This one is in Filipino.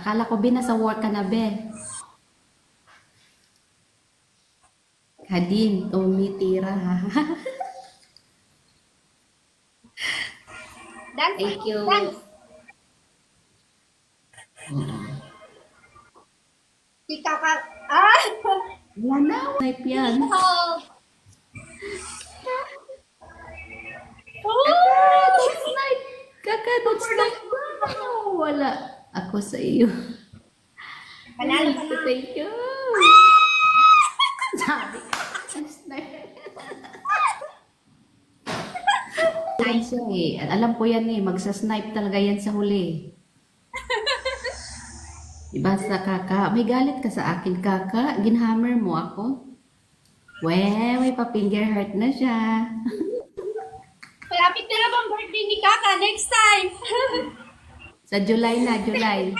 Akala ko, be, nasa work ka na, be. Kadin, tumitira. Dance, Thank you. dance. Ikaw ka. Ah! Wala na, snipe yan. Oh! Don't snipe! Kaka, don't snipe! Wala. Ako sa iyo. Panalo ka na. Thank you. Sabi ka, snipe. Yan siya eh. At alam ko yan eh, magsa-snipe talaga yan sa huli. Diba sa kaka? May galit ka sa akin, kaka? Ginhammer mo ako? May pa-finger heart na siya. Malapit na lang ang birthday ni Kaka. Next time. Sa July na, July.